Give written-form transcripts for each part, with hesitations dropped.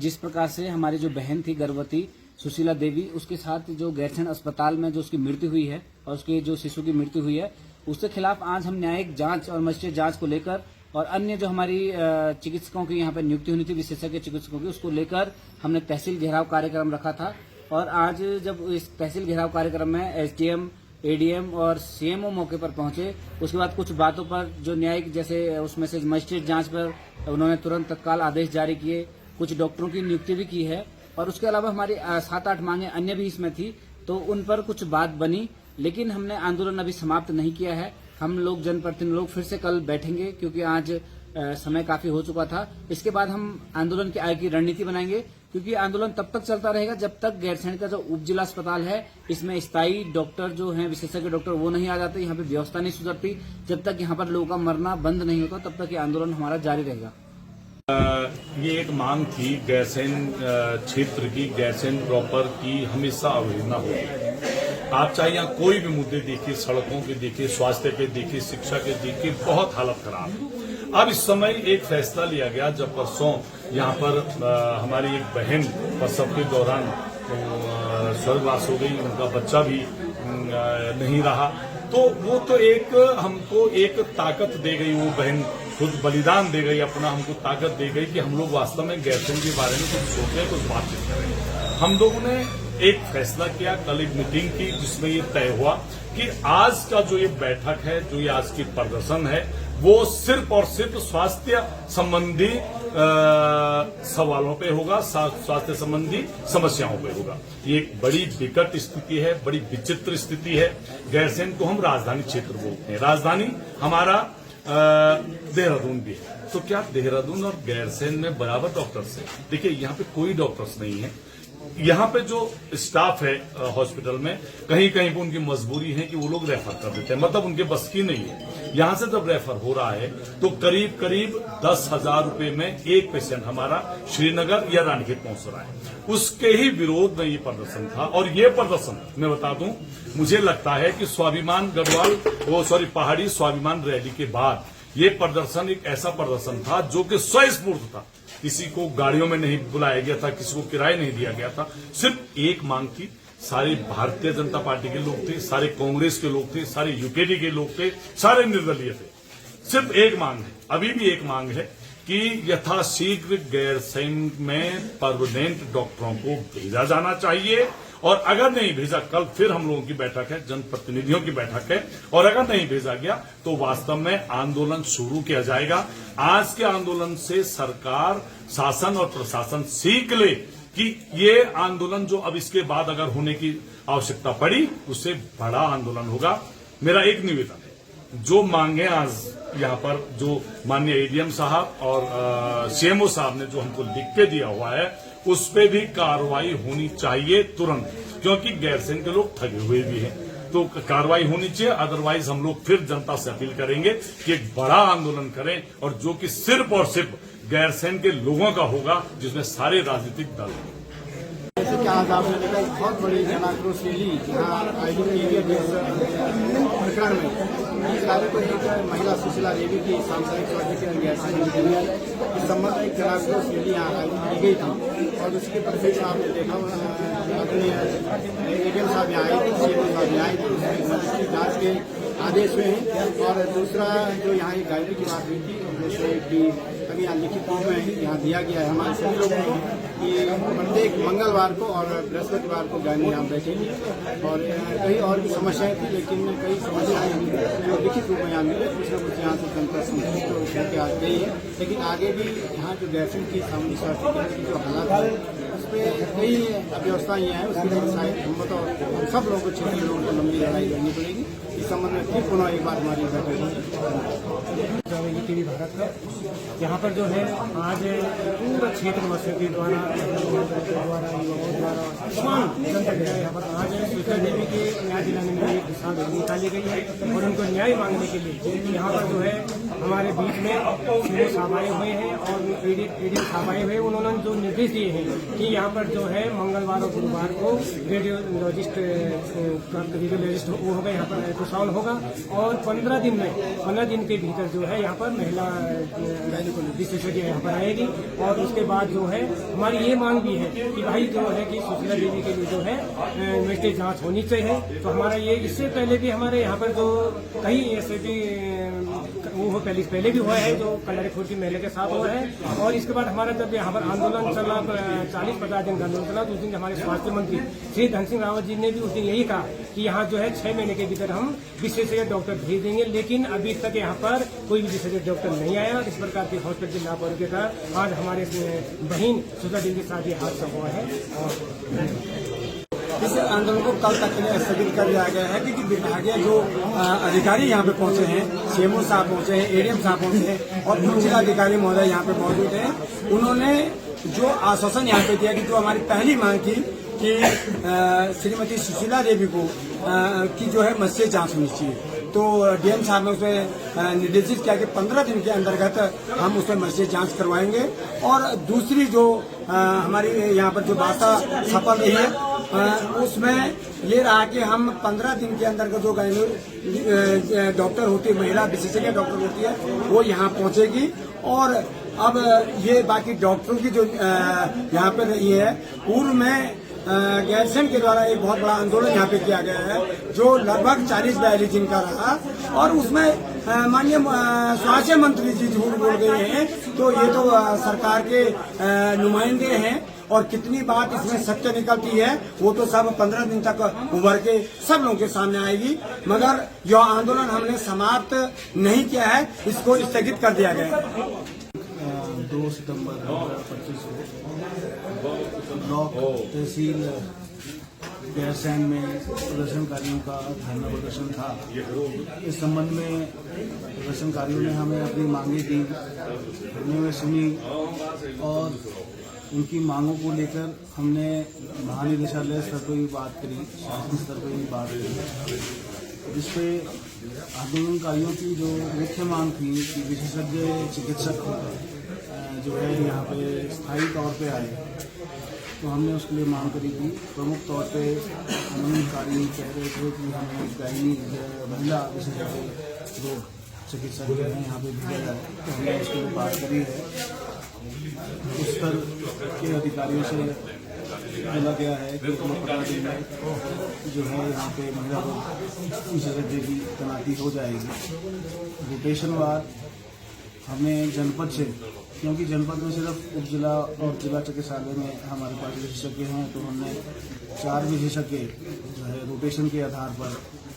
जिस प्रकार से हमारी जो बहन थी गर्भवती सुशीला देवी, उसके साथ जो गैरसैंण अस्पताल में जो उसकी मृत्यु हुई है और उसके जो शिशु की मृत्यु हुई है, उसके खिलाफ आज हम न्यायिक जांच और मजिस्ट्रेट जांच को लेकर और अन्य जो हमारी चिकित्सकों की यहाँ पर नियुक्ति होनी थी, विशेषज्ञ चिकित्सकों की, उसको लेकर हमने तहसील घेराव कार्यक्रम रखा था। और आज जब इस तहसील घेराव कार्यक्रम में एसडीएम, एडीएम और सीएमओ मौके पर पहुंचे, उसके बाद कुछ बातों पर जो न्यायिक, जैसे उसमें से मजिस्ट्रेट जांच पर उन्होंने तुरंत तत्काल आदेश जारी किए, कुछ डॉक्टरों की नियुक्ति भी की है और उसके अलावा हमारी 7-8 मांगे अन्य भी इसमें थी, तो उन पर कुछ बात बनी। लेकिन हमने आंदोलन अभी समाप्त नहीं किया है। हम लोग जनप्रतिनिधि लोग फिर से कल बैठेंगे, क्योंकि आज समय काफी हो चुका था। इसके बाद हम आंदोलन की आगे की रणनीति बनाएंगे, क्योंकि आंदोलन तब तक चलता रहेगा जब तक गैरसैंण का जो उप जिला अस्पताल है, इसमें स्थायी डॉक्टर जो हैं, विशेषज्ञ डॉक्टर, वो नहीं आ जाते, यहाँ पे व्यवस्था नहीं सुधरती। जब तक यहाँ पर लोगों का मरना बंद नहीं होता, तब तक ये आंदोलन हमारा जारी रहेगा। ये एक मांग थी गैरसैंण क्षेत्र की, गैरसैंण प्रॉपर की हमेशा अवहेलना होती। आप चाहे यहाँ कोई भी मुद्दे देखिए, सड़कों के देखिए, स्वास्थ्य के देखिए, शिक्षा के देखिए, बहुत हालत खराब है। अब इस समय एक फैसला लिया गया, जब परसों यहाँ पर हमारी एक बहन प्रसव के दौरान स्वर्गवास हो गई, उनका बच्चा भी नहीं रहा, तो वो तो एक हमको एक ताकत दे गई, वो बहन खुद बलिदान दे गई, अपना हमको ताकत दे गई कि हम लोग वास्तव में गैरसैंण के बारे में कुछ सोचें, कुछ बातचीत करें। हम लोगों ने एक फैसला किया, कल एक मीटिंग की, जिसमें ये तय हुआ कि आज का जो ये बैठक है, जो ये आज की प्रदर्शन है, वो सिर्फ और सिर्फ स्वास्थ्य संबंधी सवालों पे होगा, स्वास्थ्य संबंधी समस्याओं पे होगा। ये एक बड़ी विकट स्थिति है, बड़ी विचित्र स्थिति है। गैरसैंण को हम राजधानी क्षेत्र बोलते हैं, राजधानी हमारा देहरादून भी है। तो क्या देहरादून और गैरसैंण में बराबर डॉक्टर्स हैं? देखिए, यहाँ पे कोई डॉक्टर्स नहीं है। यहाँ पे जो स्टाफ है हॉस्पिटल में, कहीं कहीं पे उनकी मजबूरी है कि वो लोग रेफर कर देते हैं, मतलब उनके बस की नहीं है। यहाँ से जब रेफर हो रहा है तो करीब करीब 10,000 रुपए में एक पेशेंट हमारा श्रीनगर या रानीखेत पहुंच रहा है। उसके ही विरोध में ये प्रदर्शन था। और ये प्रदर्शन मैं बता दूं, मुझे लगता है कि स्वाभिमान गढ़वाल पहाड़ी स्वाभिमान रैली के बाद ये प्रदर्शन एक ऐसा प्रदर्शन था जो कि स्वस्फूर्त था। किसी को गाड़ियों में नहीं बुलाया गया था, किसी को किराए नहीं दिया गया था। सिर्फ एक मांग थी, सारे भारतीय जनता पार्टी के लोग थे, सारे कांग्रेस के लोग थे, सारे यूकेडी के लोग थे, सारे निर्दलीय थे। सिर्फ एक मांग है, अभी भी एक मांग है कि यथाशीघ्र गैरसैंण में परमानेंट डॉक्टरों को भेजा जाना चाहिए। और अगर नहीं भेजा, कल फिर हम लोगों की बैठक है, जनप्रतिनिधियों की बैठक है, और अगर नहीं भेजा गया तो वास्तव में आंदोलन शुरू किया जाएगा। आज के आंदोलन से सरकार, शासन और प्रशासन सीख ले कि ये आंदोलन जो अब इसके बाद अगर होने की आवश्यकता पड़ी, उससे बड़ा आंदोलन होगा। मेरा एक निवेदन है, जो मांगे आज यहाँ पर जो माननीय एडीएम साहब और सीएमओ साहब ने जो हमको लिख के दिया हुआ है, उस पे भी कार्रवाई होनी चाहिए तुरंत, क्योंकि गैरसैंण के लोग ठगे हुए भी हैं। तो कार्रवाई होनी चाहिए, अदरवाइज हम लोग फिर जनता से अपील करेंगे कि एक बड़ा आंदोलन करें, और जो कि सिर्फ और सिर्फ गैरसैंण के लोगों का होगा, जिसमें सारे राजनीतिक दल हैं। जैसे कि आज आपने देखा एक बहुत बड़ी जन आक्रोश रैली जहाँ आईडीपीआई प्रकरण में इस कार्य को एक महिला सुशीला देवी की सांसारिक स्वास्थ्य के गैरसैंण इस संबंध में एक जन आक्रोश रैली यहाँ आयोजित की गई थी। और उसके परिप्रेक्ष्य में आपने देखा अपने एडीएम साहब यहाँ आए थे, सीएमओ साहब यहाँ आए थे, उसमें मजिस्ट्रेट जांच के आदेश हुए हैं। और दूसरा जो यहाँ एक गाइड की बात हुई थी, जैसे कि अभी यहाँ लिखित रूप में यहाँ दिया गया है हमारे सभी लोगों को कि प्रत्येक मंगलवार को और बृहस्पतिवार को गायनी यहाँ बैठेगी। और कई और भी समस्याएं थी, लेकिन कई समस्याएं जो लिखित रूप में यहाँ मिले, कुछ न कुछ यहाँ से जनता संतुष्ट होकर आ गई है। लेकिन आगे भी यहाँ जो गैरसैंण की सामान्य स्वास्थ्य केंद्र की जो हालात है, उस पर कई अव्यवस्थाएं हैं। उसके लिए शायद हम तो सब लोगों को, क्षेत्रीय लोगों को लंबी लड़ाई लड़नी पड़ेगी। इस संबंध में फिर पुनः एक बार हमारी बैठक होगी टीवी भारत का। यहाँ पर जो है आज पूरा क्षेत्र वासियों द्वारा, युवाओं द्वारा तमाम जनता के यहाँ पर आज सुशीला देवी के न्याय दिलाने में एक विशाल रैली निकाली गई है। और उनको न्याय मांगने के लिए यहाँ पर जो है हमारे बीच में सीएमओ साहब आए हुए हैं और एडीएम साहब आए हुए हैं। उन्होंने जो निर्देश दिए हैं कि यहाँ पर जो है मंगलवार और गुरुवार को रेडियोलॉजिस्ट वो होगा, यहाँ पर अल्ट्रासाउंड होगा और 15 दिन के भीतर जो है यहाँ पर महिला विशेषज्ञ यहाँ पर आएगी। और उसके बाद जो है हमारी ये मांग भी है कि भाई जो है कि सुशीला देवी के लिए जो है मेडिकल जांच होनी चाहिए। तो हमारा ये इससे पहले भी हमारे यहाँ पर जो कई ऐसे भी वो पहले भी हुआ है जो कल्याणपुर की महिला के साथ हुआ है। और इसके बाद हमारा जब यहाँ पर आंदोलन चला 40-50 दिन का आंदोलन चला, तो उस दिन हमारे स्वास्थ्य मंत्री श्री धन सिंह रावत जी ने भी उस दिन यही कहा कि यहाँ जो है 6 महीने के भीतर हम विशेषज्ञ डॉक्टर भेज देंगे। लेकिन अभी तक यहाँ पर कोई भी विशेषज्ञ डॉक्टर नहीं आया। इस प्रकार की हॉस्पिटल की लापरवाही के कारण आज हमारे बहन सुधा देवी के साथ ये हादसा हुआ है। इस आंदोलन को कल तक के लिए स्थगित कर दिया गया है क्योंकि विभागीय जो अधिकारी यहाँ पे पहुंचे हैं, सीएमओ साहब पहुंचे हैं, एडीएम साहब पहुंचे हैं और उच्च जिलाधिकारी महोदय यहाँ पे मौजूद हैं। उन्होंने जो आश्वासन यहाँ पे दिया कि जो हमारी पहली मांग थी कि श्रीमती सुशीला देवी को की जो है मत्स्य जांच होनी चाहिए, तो डीएम साहब ने उसे निर्देशित किया कि 15 दिन के अंतर्गत हम उसमें मत्स्य जांच करवाएंगे। और दूसरी जो हमारी यहाँ पर जो वार्ता सफल रही है उसमें ये रहा कि हम 15 दिन के अंदर जो डॉक्टर होती है, महिला विशेषज्ञ डॉक्टर होती है, वो यहाँ पहुंचेगी। और अब ये बाकी डॉक्टरों की जो यहाँ पे रही है, पूर्व में गैरसैंण के द्वारा एक बहुत बड़ा आंदोलन यहाँ पे किया गया है जो लगभग 40-42 दिन का रहा और उसमें माननीय स्वास्थ्य मंत्री जी झूठ बोल गए हैं। तो ये तो सरकार के नुमाइंदे हैं और कितनी बात इसमें सत्य निकलती है वो तो सब 15 दिन तक उभर के सब लोगों के सामने आएगी। मगर यह आंदोलन हमने समाप्त नहीं किया है, इसको स्थगित कर दिया गया है। 2 सितंबर 2025 को ब्लॉक तहसील गैरसैंण में प्रदर्शनकारियों का धरना प्रदर्शन था। इस संबंध में प्रदर्शनकारियों ने हमें अपनी मांगे दी, हमने सुनी और उनकी मांगों को लेकर हमने महानिदेशालय स्तर पर भी बात करी, शासन स्तर पर भी बात करी, जिसपे आंदोलनकारियों की जो मुख्य मांग थी कि विशेषज्ञ चिकित्सक जो है यहाँ पे स्थायी तौर पे आए, तो हमने उसके लिए मांग करी थी। प्रमुख तौर पे आंदोलनकारी कह रहे थे कि हमें गायनी महिला विशेषज्ञ रोग चिकित्सक जो है यहाँ पे भेजा जाए, तो हमने उसके लिए बात करी है। उस स्तर के अधिकारियों से बोला गया है कि 15 दिन में जो है यहाँ पे महिला रोग विशेषज्ञ की तैनाती हो जाएगी। रोटेशनवार हमें जनपद से, क्योंकि जनपद में सिर्फ उप जिला और जिला चिकित्सालय में हमारे पास विशेषज्ञ हैं, तो हमने 4 विशेषज्ञ जो है रोटेशन के आधार पर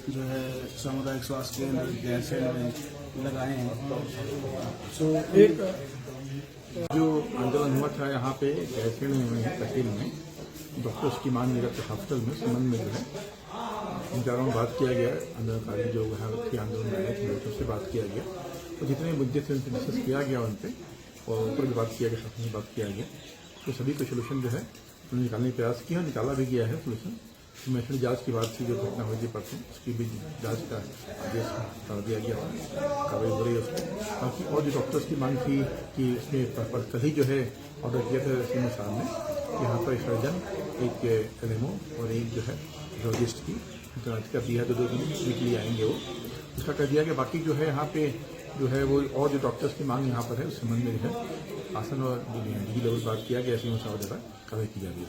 जो है सामुदायिक स्वास्थ्य केंद्र गैरसैंण में लगाए हैं। एक जो आंदोलन हुआ था यहाँ पे गैरसैंण में तहसील में डॉक्टर्स की मांग निरत हॉस्पिटल में संबंध में जो है इन चारों में बात किया गया। आंदोलनकारी जो यहाँ के आंदोलन में आए थे उससे बात किया गया, तो जितने मुद्दे थे उनसे डिस्कस किया गया उन पर और ऊपर भी बात किया गया, शासन से बात किया गया, तो सभी को सोल्यूशन जो है उन्होंने निकालने का प्रयास किया, निकाला भी गया है सोल्यूशन। मैशनरी जांच की बात थी, जो घटना हुई थी परसों, उसकी भी जांच का आदेश कर दिया गया, कार्रवाई हो रही है उसको। बाकी और जो डॉक्टर्स की मांग थी कि इसमें कल ही जो है ऑर्डर किया था सीएम साहब ने, यहाँ पर सर्जन, एक एलएमओ और एक जो है रेडियोलॉजिस्ट की तैनाती कर दिया है, 2 दिन वीक लिए आएंगे वो, उसका कर दिया गया। बाकी जो है यहाँ पे जो है वो और जो डॉक्टर्स की मांग यहाँ पर है उस संबंध में जो है शासन और डी लेवल बात किया गया, सीएम साहब द्वारा कार्रवाई की जा रही है।